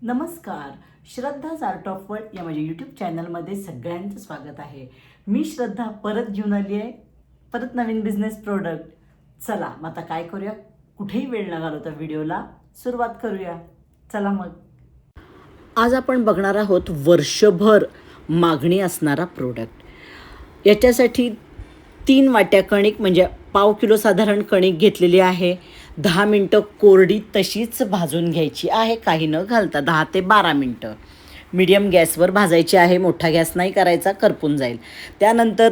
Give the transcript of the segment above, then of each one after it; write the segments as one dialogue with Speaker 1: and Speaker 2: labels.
Speaker 1: नमस्कार. श्रद्धाज art of world या माझ्या यूट्यूब चॅनलमध्ये सगळ्यांचं स्वागत आहे. मी श्रद्धा परत घेऊन आली आहे, परत नवीन बिझनेस प्रोडक्ट. चला मग आता काय करूया, कुठेही वेळ न घालवता व्हिडिओला सुरुवात करूया. चला मग. आज आपण बघणार आहोत वर्षभर मागणी असणारा प्रोडक्ट. याच्यासाठी 3 वाट्या कणिक म्हणजे पाव किलो साधारण कणिक घेतलेली आहे. 10 मिनटं कोरडी तशीच भाजून घ्यायची आहे, काही न घालता 10 ते 12 मिनटं मीडियम गॅसवर भाजायची आहे. मोठा गॅस नाही करायचा, करपून जाईल. त्यानंतर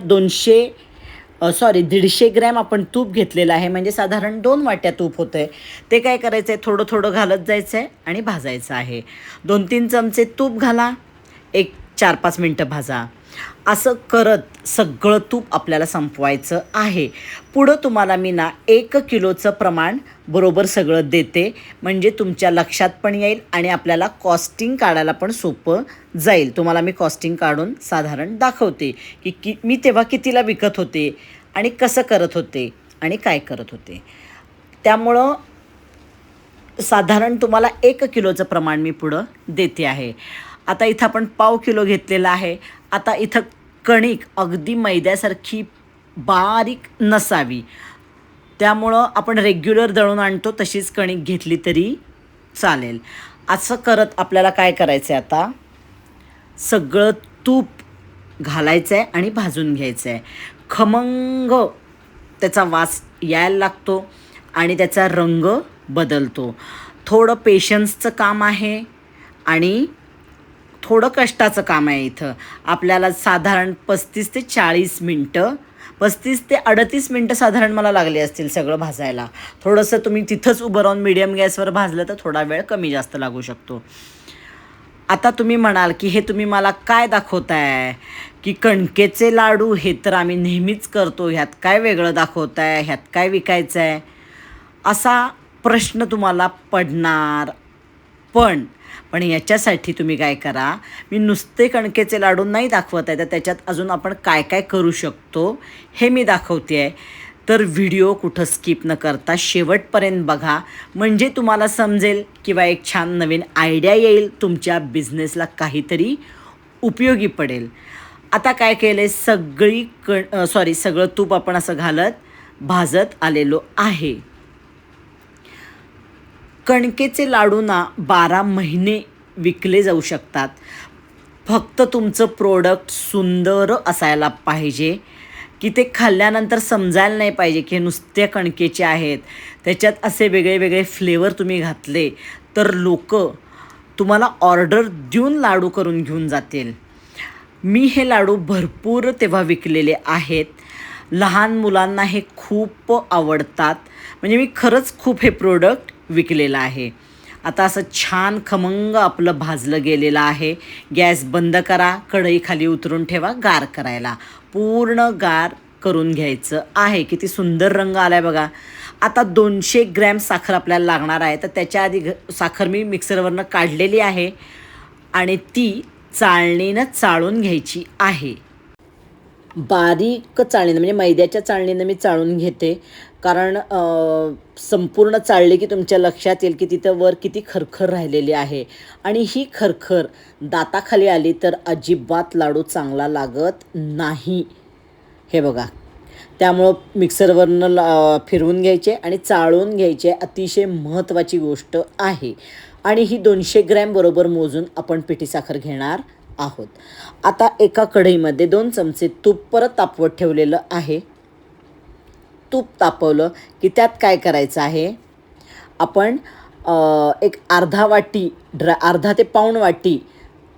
Speaker 1: 150 ग्रॅम आपण तूप घेतलेलं आहे, म्हणजे साधारण 2 वाट्या तूप होतं आहे. ते काय करायचं आहे, थोडं थोडं घालत जायचं आहे आणि भाजायचं आहे. 2-3 चमचे तूप घाला, एक 4-5 मिनटं भाजा. असं करत सगळं तूप आपल्याला संपवायचं आहे. पुढं तुम्हाला मी 1 किलोचं प्रमाण बरोबर सगळं देते, म्हणजे तुमच्या लक्षात पण येईल आणि आपल्याला कॉस्टिंग काढायला पण सोपं जाईल. तुम्हाला मी कॉस्टिंग काढून साधारण दाखवते की मी तेव्हा कितीला विकत होते आणि कसं करत होते आणि काय करत होते. त्यामुळं साधारण तुम्हाला 1 किलोचं प्रमाण मी पुढं देते आहे. आता इथं आपण पाव किलो घेतलेला आहे. आता इथं कणिक अगदी मैद्यासारखी बारीक नसावी, त्यामुळं आपण रेग्युलर दळून आणतो तशीच कणिक घेतली तरी चालेल. असं करत आपल्याला काय करायचं आहे, आता सगळं तूप घालायचं आहे आणि भाजून घ्यायचं आहे. खमंग त्याचा वास यायला लागतो आणि त्याचा रंग बदलतो. थोडं पेशन्सचं काम आहे आणि थोडं कष्टाचं काम आहे. इथं आपल्याला साधारण 35 ते 40 मिनटं 35 ते 38 मिनटं साधारण मला लागले असतील सगळं भाजायला. थोडंसं तुम्ही तिथंच उभं राहून मीडियम गॅसवर भाजलं तर थोडा वेळ कमी जास्त लागू शकतो. आता तुम्ही म्हणाल की हे तुम्ही मला काय दाखवताय, की कणकेचे लाडू हे तर आम्ही नेहमीच करतो, ह्यात काय वेगळं दाखवताय, ह्यात काय विकायचं आहे, असा प्रश्न तुम्हाला पडणार. पण याच्यासाठी तुम्ही काय करा, मी नुसते कणकेचे लाडू नाही दाखवत आहे, तर त्याच्यात अजून आपण काय काय करू शकतो हे मी दाखवते आहे. तर व्हिडिओ कुठं स्किप न करता शेवटपर्यंत बघा, म्हणजे तुम्हाला समजेल किंवा एक छान नवीन आयडिया येईल, तुमच्या बिझनेसला काहीतरी उपयोगी पडेल. आता काय केलं आहे, सगळं तूप आपण असं घालत भाजत आलेलो आहे. कणकेचे लाडू 12 महिने विकले जाऊ शकतात. फक्त तुमचं प्रोडक्ट सुंदर असायला पाहिजे, की ते खाल्ल्यानंतर समजायला नाही पाहिजे की हे नुसते कणकेचे आहेत. त्याच्यात असे वेगळे वेगळे फ्लेवर तुम्ही घातले तर लोक तुम्हाला ऑर्डर देऊन लाडू करून घेऊन जातील. मी हे लाडू भरपूर तेव्हा विकलेले आहेत. लहान मुलांना हे खूप आवडतात, म्हणजे मी खरंच खूप हे प्रोडक्ट विकलेलं आहे. आता असं छान खमंग आपलं भाजलं गेलेलं आहे. गॅस बंद करा, कढई खाली उतरून ठेवा गार करायला. पूर्ण गार करून घ्यायचं आहे. किती सुंदर रंग आला आहे बघा. आता 200 ग्रॅम साखर आपल्याला लागणार आहे, तर त्याच्या आधी साखर मी मिक्सरवरनं काढलेली आहे आणि ती चाळणीनं चाळून घ्यायची आहे. बारीक चाळणीनं म्हणजे मैद्याच्या चाळणीनं मी चाळून घेते, कारण संपूर्ण चाळली की तुमच्या लक्षात येईल की तिथं वर किती खरखर राहिलेली आहे. आणि ही खरखर दाताखाली आली तर अजिबात लाडू चांगला लागत नाही. हे बघा, त्यामुळं मिक्सरवरनं फिरवून घ्यायचे आणि चाळून घ्यायचे, अतिशय महत्त्वाची गोष्ट आहे. आणि ही 200 ग्रॅम बरोबर मोजून आपण पिठी साखर घेणार आहोत. आता एका कढईमध्ये 2 चमचे तूप परत तापवत ठेवलेलं आहे. तूप तापवलं की त्यात काय करायचं आहे, आपण एक अर्धा ते पाऊण वाटी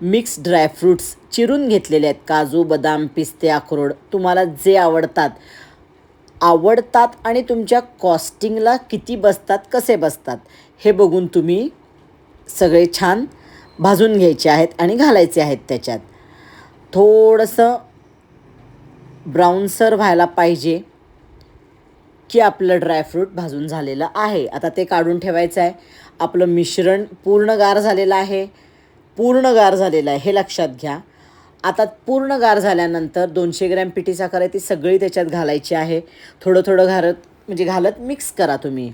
Speaker 1: मिक्स ड्रायफ्रूट्स चिरून घेतलेले आहेत. काजू, बदाम, पिस्ते, अक्रोड तुम्हाला जे आवडतात आणि तुमच्या कॉस्टिंगला किती बसतात, कसे बसतात हे बघून तुम्ही सगळे छान भाजून घ्यायचे आहेत आणि घालायचे आहेत. त्याच्यात थोडंसं ब्राऊनसर व्हायला पाहिजे की आपलं ड्रायफ्रूट भाजून झालेलं आहे. आता ते काढून ठेवायचं आहे. आपलं मिश्रण पूर्ण गार झालेलं आहे, हे लक्षात घ्या. आता पूर्ण गार झाल्यानंतर 200 ग्रॅम पिठी साखर आहे ती सगळी त्याच्यात घालायची आहे. थोडं थोडं घालत मिक्स करा तुम्ही.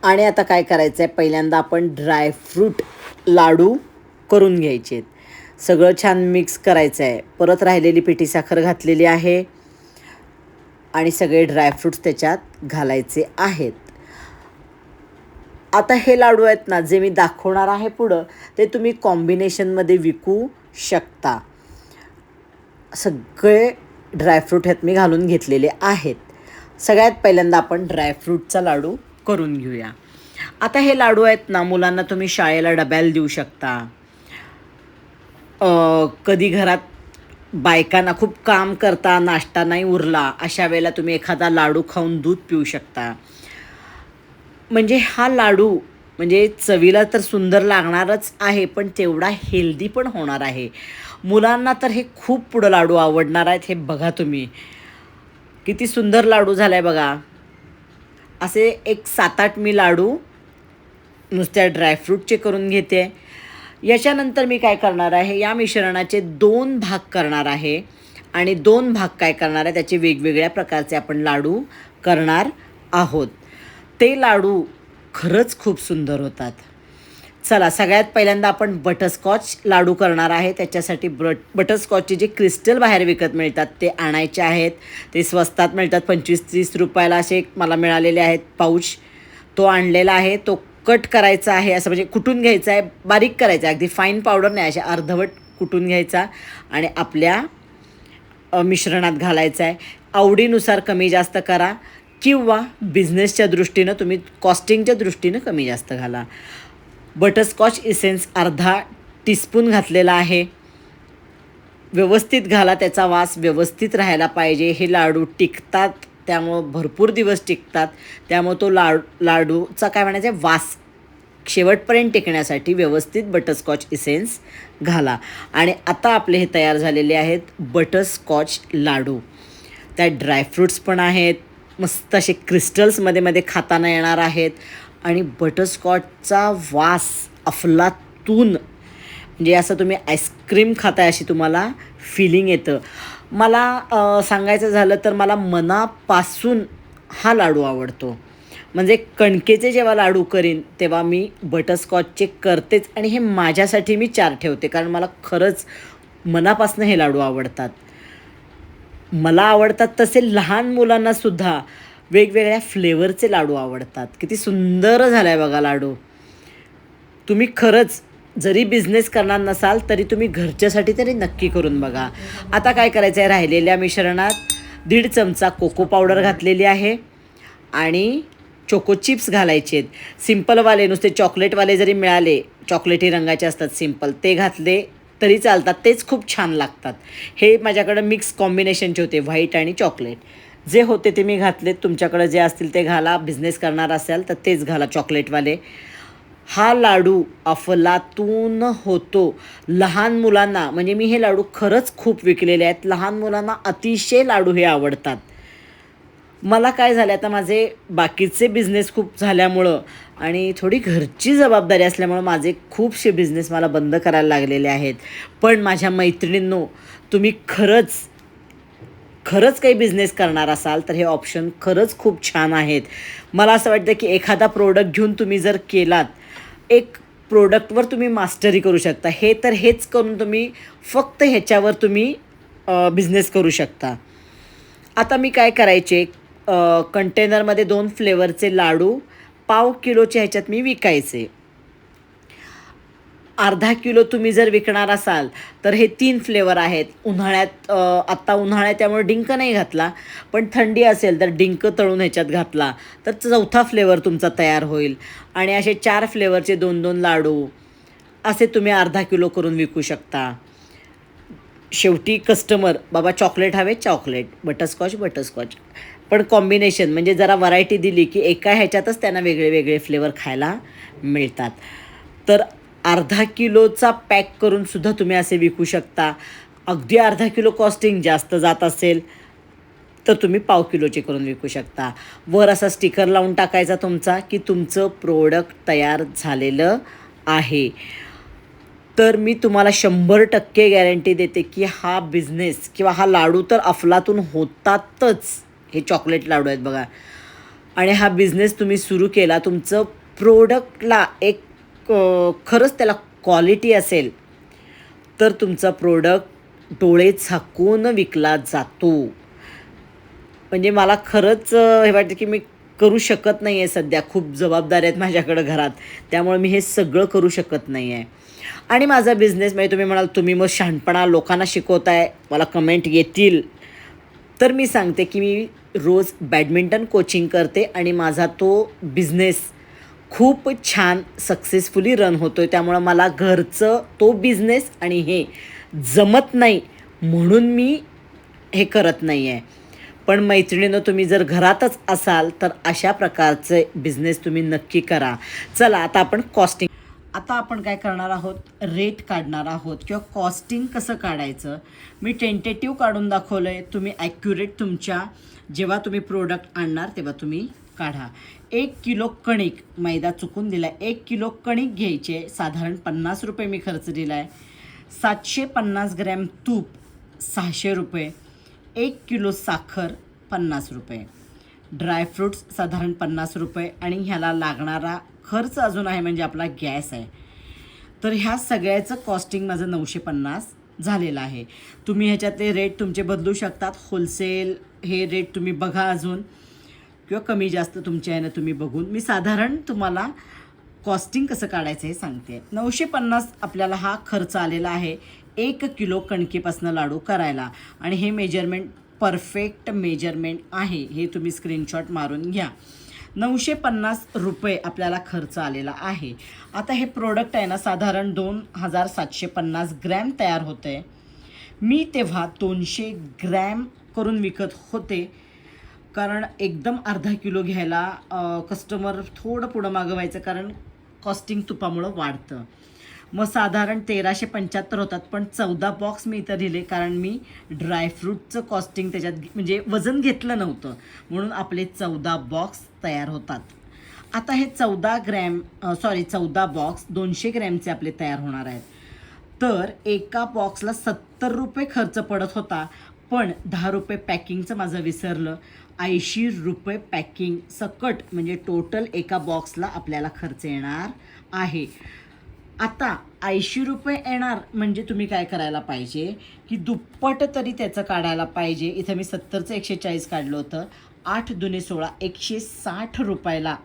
Speaker 1: आणि आता काय करायचं आहे, पहिल्यांदा आपण ड्रायफ्रूट लाडू करून घ्यायचे आहेत. सगळं छान मिक्स करायचं आहे. परत राहिलेली पिठी साखर घातलेली आहे आणि सगळे ड्रायफ्रूट्स त्याच्यात घालायचे आहेत. आता हे लाडू आहेत ना, जे मी दाखवणार आहे पुढं, ते तुम्ही कॉम्बिनेशनमध्ये विकू शकता. सगळे ड्रायफ्रूट ह्यात मी घालून घेतलेले आहेत. सगळ्यात पहिल्यांदा आपण ड्रायफ्रूटचा लाडू करून घेऊया. आता हे लाडू आहेत ना, मुलांना तुम्ही शाळेला डब्याला देऊ शकता. कधी घरात बायकांना खूप काम करता, नाश्ता नाही उरला, अशा वेळेला तुम्ही एखादा लाडू खाऊन दूध पिऊ शकता. म्हणजे हा लाडू म्हणजे चवीला तर सुंदर लागणारच आहे, पण तेवढा हेल्दी पण होणार आहे. मुलांना तर हे खूप पुढं लाडू आवडणार आहेत. हे बघा तुम्ही किती सुंदर लाडू झाला आहे बघा. असे एक 7-8 मी लाडू नुसत्या ड्रायफ्रूटचे करून घेते. याच्यानंतर मी काय करणार आहे, या मिश्रणाचे 2 भाग करणार आहे आणि 2 भाग काय करणार आहे, त्याचे वेगवेगळ्या प्रकारचे आपण लाडू करणार आहोत. ते लाडू खरंच खूप सुंदर होतात. चला, सगळ्यात पहिल्यांदा आपण बटरस्कॉच लाडू करणार आहे. त्याच्यासाठी बटरस्कॉचचे जे क्रिस्टल बाहेर विकत मिळतात ते आणायचे आहेत. ते स्वस्तात मिळतात, 25-30 रुपयाला असे मला मिळालेले आहेत पाऊच. तो आणलेला आहे. तो कट करायचा आहे, असं म्हणजे कुटून घ्यायचा आहे, बारीक करायचा आहे, अगदी फाईन पावडर नाही, अशा अर्धवट कुटून घ्यायचा आणि आपल्या मिश्रणात घालायचा आहे. आवडीनुसार कमी जास्त करा किंवा बिझनेसच्या दृष्टीनं तुम्ही कॉस्टिंगच्या दृष्टीनं कमी जास्त घाला. बटरस्कॉच इसेन्स अर्धा टीस्पून घातलेला आहे. व्यवस्थित घाला, त्याचा वास व्यवस्थित राहायला पाहिजे. हे लाडू टिकतात, त्यामुळं भरपूर दिवस टिकतात. त्यामुळं तो लाडूचा काय म्हणायचं आहे, वास शेवटपर्यंत टिकण्यासाठी व्यवस्थित बटरस्कॉच इसेन्स घाला. आणि आता आपले हे तयार झालेले आहेत बटरस्कॉच लाडू. त्यात ड्रायफ्रूट्स पण आहेत, मस्त असे क्रिस्टल्समध्ये मध्ये खाताना येणार आहेत आणि बटरस्कॉचचा वास अफलातून, म्हणजे असं तुम्ही आईस्क्रीम खाताय अशी तुम्हाला फिलिंग येतं. मला सांगायचं झालं तर मला मनापासून हा लाडू आवडतो. म्हणजे कणकेचे जेव्हा लाडू करीन तेव्हा मी बटरस्कॉचचे करतेच आणि हे माझ्यासाठी मी 4 ठेवते, कारण मला खरंच मनापासून हे लाडू आवडतात. मला आवडतात तसे लहान मुलांनासुद्धा वेगवेगळ्या फ्लेवरचे लाडू आवडतात. किती सुंदर झाला आहे बघा लाडू. तुम्ही खरंच जरी बिझनेस करणार नसाल तरी तुम्ही घरच्यासाठी तरी नक्की करून बघा. आता काय करायचं आहे, राहिलेल्या मिश्रणात 1.5 चमचा कोको पावडर घातलेली आहे आणि चोको चिप्स घालायचे आहेत. सिम्पलवाले नुसते चॉकलेटवाले जरी मिळाले, चॉकलेटी रंगाचे असतात सिम्पल, ते घातले तरी चालतात, तेच खूप छान लागतात. हे माझ्याकडं मिक्स कॉम्बिनेशनचे होते, व्हाईट आणि चॉकलेट. जे होते ते मी घातलेत. तुमच्याकडं जे असतील ते घाला. बिझनेस करणार असाल तर तेच घाला, चॉकलेटवाले. हा लाडू अफलातून होतो. लहान मुलांना, म्हणजे मी हे लाडू खरंच खूप विकलेले आहेत. लहान मुलांना अतिशय लाडू हे आवडतात. मला काय झालं, आता माझे बाकीचे बिझनेस खूप झाल्यामुळं आणि थोडी घरची जबाबदारी असल्यामुळं माझे खूपसे बिझनेस मला बंद करायला लागलेले आहेत. पण माझ्या मैत्रिणींनो, तुम्ही खरंच काही बिझनेस करणार असाल तर हे ऑप्शन खरंच खूप छान आहेत. मला असं वाटतं की एखादा प्रोडक्ट घेऊन तुम्ही जर केलात, एक प्रोडक्टवर तुम्ही मास्टरी करू शकता. हेच करून तुम्ही फक्त ह्याच्यावर तुम्ही बिझनेस करू शकता. आता मी काय करायचे, कंटेनरमध्ये 2 फ्लेवरचे लाडू 1/2 किलोचे ह्याच्यात मी विकायचे. अर्धा किलो तुम्ही जर विकणार असाल तर हे 3 फ्लेवर आहेत. उन्हाळ्यात आत्ता उन्हाळ्यात त्यामुळे डिंक नाही घातला, पण थंडी असेल तर डिंक तळून ह्याच्यात घातला तर 4था फ्लेवर तुमचा तयार होईल. आणि असे 4 फ्लेवरचे 2-2 लाडू असे तुम्ही अर्धा किलो करून विकू शकता. शेवटी कस्टमर बाबा चॉकलेट हवे, चॉकलेट, बटरस्कॉच, पण कॉम्बिनेशन म्हणजे जरा व्हरायटी दिली की एका ह्याच्यातच त्यांना वेगळे वेगळे फ्लेवर खायला मिळतात. तर अर्धा किलोचा पॅक करूनसुद्धा तुम्ही असे विकू शकता. अगदी अर्धा किलो कॉस्टिंग जास्त जात असेल तर तुम्ही 1/2 किलोचे करून विकू शकता. वर असा स्टिकर लावून टाकायचा तुमचा की तुमचं प्रोडक्ट तयार झालेलं आहे. तर मी तुम्हाला 100% गॅरंटी देते की हा बिझनेस किंवा हा लाडू तर अफलातून होतातच. हे चॉकलेट लाडू आहेत बघा, आणि हा बिझनेस तुम्ही सुरू केला, तुमचं प्रोडक्टला एक खरंच त्याला क्वालिटी असेल तर तुमचा प्रोडक्ट डोळे झाकून विकला जातो. म्हणजे मला खरंच हे वाटतं की मी करू शकत नाही आहे सध्या. खूप जबाबदाऱ्या आहेत माझ्याकडं घरात. त्यामुळे मी हे सगळं करू शकत नाही आहे. आणि माझा बिझनेस म्हणजे तुम्ही म्हणाल तुम्ही मग शहाणपणा लोकांना शिकवताय, मला कमेंट येतील. तर मी सांगते की मी रोज बॅडमिंटन कोचिंग करते आणि माझा तो बिझनेस खूप छान सक्सेसफुली रन होतो आहे. त्यामुळं मला घरचं तो बिझनेस आणि हे जमत नाही म्हणून मी हे करत नाही आहे. पण मैत्रिणीनं तुम्ही जर घरातच असाल तर अशा प्रकारचे बिझनेस तुम्ही नक्की करा. चला आता आपण कॉस्टिंग, आता आपण काय करणार आहोत, रेट काढणार आहोत किंवा कॉस्टिंग कसं काढायचं. मी टेंटेटिव्ह काढून दाखवलं आहे. तुम्ही ॲक्युरेट तुमच्या जेव्हा तुम्ही प्रोडक्ट आणणार तेव्हा तुम्ही काढा. 1 किलो कणिक, मैदा चुकून दिला आहे, 1 किलो कणिक घ्यायचे, साधारण 50 रुपये मी खर्च दिला आहे. 750 ग्रॅम तूप 600 रुपये, 1 किलो साखर 50 रुपये, ड्रायफ्रूट्स साधारण 50 रुपये आणि ह्याला लागणारा खर्च अजून आहे म्हणजे आपला गॅस आहे. तर ह्या सगळ्याचं कॉस्टिंग माझं 950 झालेलं आहे. तुम्ही ह्याच्यातले रेट तुमचे बदलू शकतात. होलसेल हे रेट तुम्ही बघा अजून किंवा कमी जास्त तुमच्या ह्यानं तुम्ही बघून. मी साधारण तुम्हाला कॉस्टिंग कसं काढायचं हे सांगते. 950 आपल्याला हा खर्च आलेला आहे 1 किलो कणकेपासून लाडू करायला. आणि हे मेजरमेंट परफेक्ट मेजरमेंट आहे, हे तुम्ही स्क्रीनशॉट मारून घ्या. 950 रुपये आपल्याला खर्च आलेला आहे. आता हे प्रोडक्ट आहे ना साधारण 2750 ग्रॅम तयार होते. मी तेव्हा 200 ग्रॅम करून विकत होते, कारण एकदम अर्धा किलो घ्यायला कस्टमर थोडं पुढं मागं व्हायचं, कारण कॉस्टिंग तुपामुळं वाढतं. मग साधारण 1375 होतात, पण 14 बॉक्स मी इथं दिले कारण मी ड्रायफ्रूटचं कॉस्टिंग त्याच्यात म्हणजे वजन घेतलं नव्हतं, म्हणून आपले 14 बॉक्स तयार होतात. आता हे 14 बॉक्स 200 ग्रॅमचे आपले तयार होणार आहेत. तर एका बॉक्सला 70 रुपये खर्च पडत होता, पण 10 रुपये पॅकिंगचं माझं विसरलं. 80 रुपये पॅकिंग सकट म्हणजे टोटल एका बॉक्सला आपल्याला खर्च येणार आहे. आता 80 रुपये येणार म्हणजे तुम्ही काय करायला पाहिजे की दुप्पट तरी त्याचं काढायला पाहिजे. इथं मी 70चं 140 काढलं होतं. 8 दुने 16 160 रुपयाला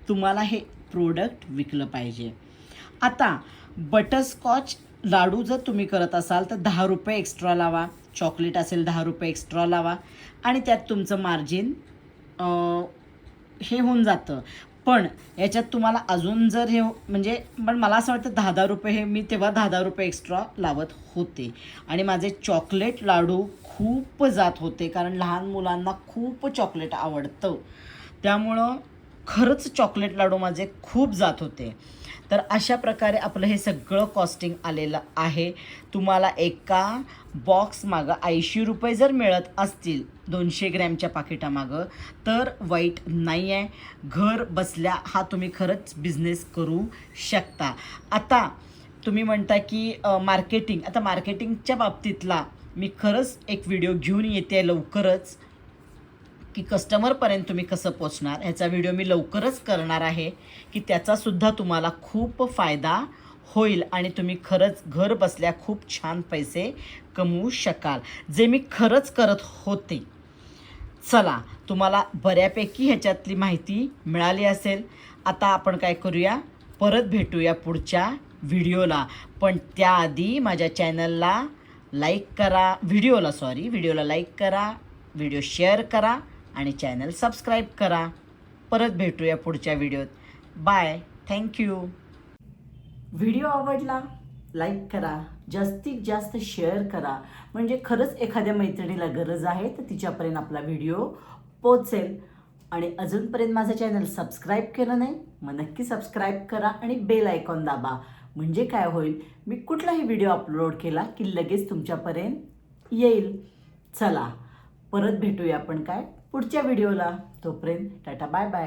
Speaker 1: तुम्हाला हे प्रोडक्ट विकलं पाहिजे. आता बटरस्कॉच लाडू जर तुम्ही करत असाल तर 10 रुपये एक्स्ट्रा लावा. चॉकलेट असेल 10 रुपये एक्स्ट्रा लावा आणि त्यात तुमचं मार्जिन हे होऊन जातं. पण याच्यात तुम्हाला अजून जर हे म्हणजे पण मला असं वाटतं 10-10 रुपये हे मी तेव्हा 10-10 रुपये एक्स्ट्रा लावत होते. आणि माझे चॉकलेट लाडू खूप जात होते, कारण लहान मुलांना खूप चॉकलेट आवडतं. त्यामुळं खरंच चॉकलेट लाडू माझे खूप जात होते. तर अशा प्रकारे आपलं हे सगळं कॉस्टिंग आलेलं आहे. तुम्हाला एका बॉक्समागं 80 रुपये जर मिळत असतील 200 ग्रॅमच्या पाकिटामागं तर वाईट नाही आहे. घर बसल्या हा तुम्ही खरंच बिझनेस करू शकता. आता तुम्ही म्हणता की मार्केटिंग, आता मार्केटिंगच्या बाबतीतला मी खरंच एक व्हिडिओ घेऊन येते लवकरच, की कस्टमरपर्यंत तुम्ही कसं पोचणार ह्याचा व्हिडिओ मी लवकरच करणार आहे, की त्याचासुद्धा तुम्हाला खूप फायदा होईल आणि तुम्ही खरंच घर बसल्या खूप छान पैसे कमवू शकाल, जे मी खरंच करत होते. चला, तुम्हाला बऱ्यापैकी ह्याच्यातली माहिती मिळाली असेल. आता आपण काय करूया, परत भेटूया पुढच्या व्हिडिओला. पण त्याआधी माझ्या चॅनलला लाईक करा, व्हिडिओला लाईक करा, व्हिडिओ शेअर करा आणि चॅनल सबस्क्राईब करा. परत भेटूया पुढच्या व्हिडिओत. Bye, thank you. व्हिडिओ आवडला लाईक करा, जास्तीत जास्त शेअर करा, म्हणजे खरंच एखाद्या मैत्रिणीला गरज आहे तर तिच्यापर्यंत आपला व्हिडिओ पोचेल. आणि अजूनपर्यंत माझं चॅनल सबस्क्राईब केलं नाही मग नक्की सबस्क्राईब करा आणि बेल आयकॉन दाबा. म्हणजे काय होईल, मी कुठलाही व्हिडिओ अपलोड केला की लगेच तुमच्यापर्यंत येईल. चला, परत भेटूया आपण काय पुढच्या व्हिडिओला. तोपर्यंत टाटा, बाय बाय.